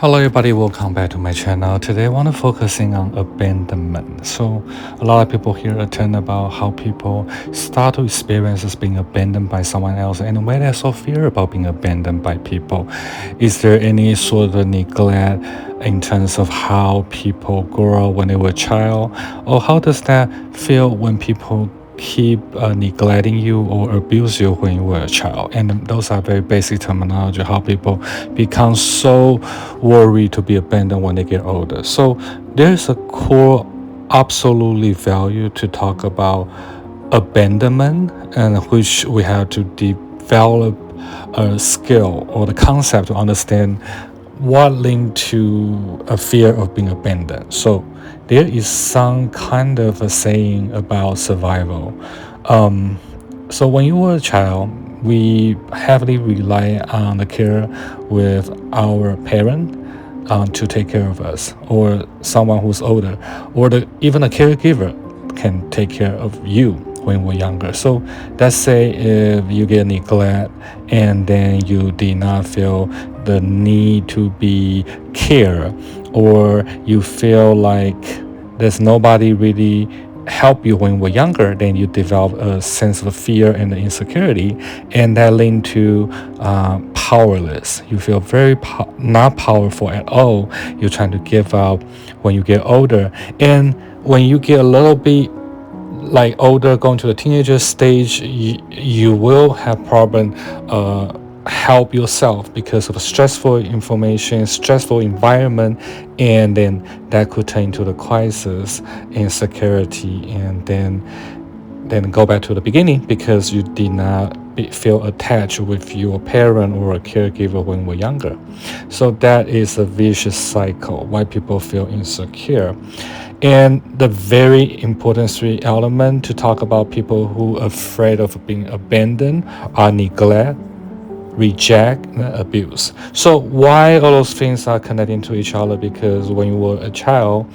Hello everybody, welcome back to my channel. Today I want to focusing on abandonment. So a lot of people here attend about how people start to experience as being abandoned by someone else and why they so fear about being abandoned by people. Is there any sort of neglect in terms of how people grow when they were a child? Or how does that feel when people keep neglecting you or abuse you when you were a child? And those are very basic terminology, how people become so worried to be abandoned when they get older. So there's a core absolutely value to talk about abandonment, and which we have to develop a skill or the concept to understand what linked to a fear of being abandoned. So there is some kind of a saying about survival. So when you were a child, we heavily rely on the care with our parent to take care of us, or someone who's older, or even a caregiver can take care of you when we're younger. So let's say if you get neglect and then you did not feel the need to be cared, or you feel like there's nobody really help you when we're younger, then you develop a sense of fear and insecurity, and that link to powerless. You feel very not powerful at all. You're trying to give up when you get older, and when you get a little bit like older, going to the teenager stage, you will have problem help yourself because of stressful information, stressful environment, and then that could turn into the crisis, insecurity, and then go back to the beginning because you did not feel attached with your parent or a caregiver when we're younger. So that is a vicious cycle why people feel insecure. And the very important three elements to talk about people who are afraid of being abandoned are neglect, reject, and abuse. So why all those things are connecting to each other? Because when you were a child,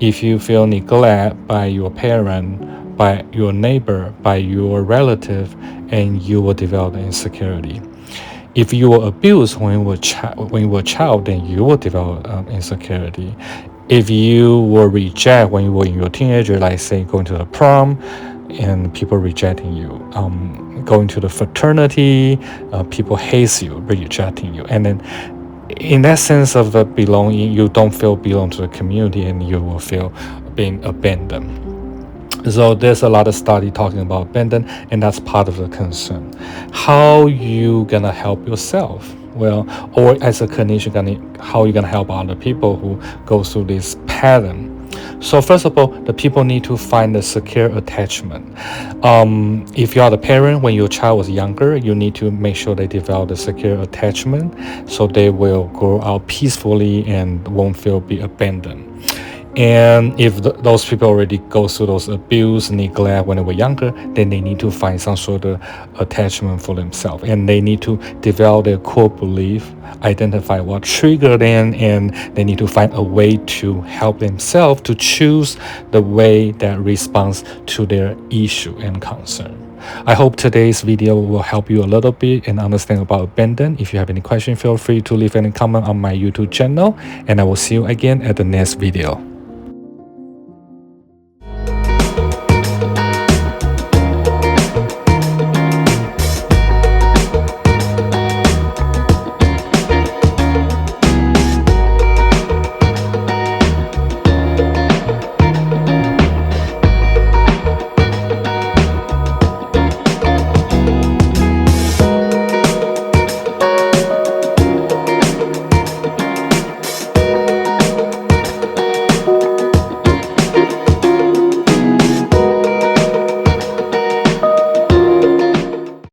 if you feel neglect by your parent, by your neighbor, by your relative, and you will develop insecurity. If you were abused when you were a child, then you will develop insecurity. If you were rejected when you were in your teenager, like say going to the prom and people rejecting you, going to the fraternity, people hate you, rejecting you, and then in that sense of the belonging, you don't feel belong to the community, and you will feel being abandoned. So there's a lot of study talking about abandon, and that's part of the concern. How you gonna help yourself? Well, or as a clinician, how you gonna help other people who go through this pattern? So first of all, the people need to find a secure attachment. If you are the parent, when your child was younger, you need to make sure they develop a secure attachment so they will grow out peacefully and won't feel be abandoned. And if those people already go through those abuse, neglect when they were younger, then they need to find some sort of attachment for themselves, and they need to develop their core belief, identify what triggered them, and they need to find a way to help themselves to choose the way that responds to their issue and concern. I hope today's video will help you a little bit and understand about abandon. If you have any question, feel free to leave any comment on my YouTube channel, and I will see you again at the next video.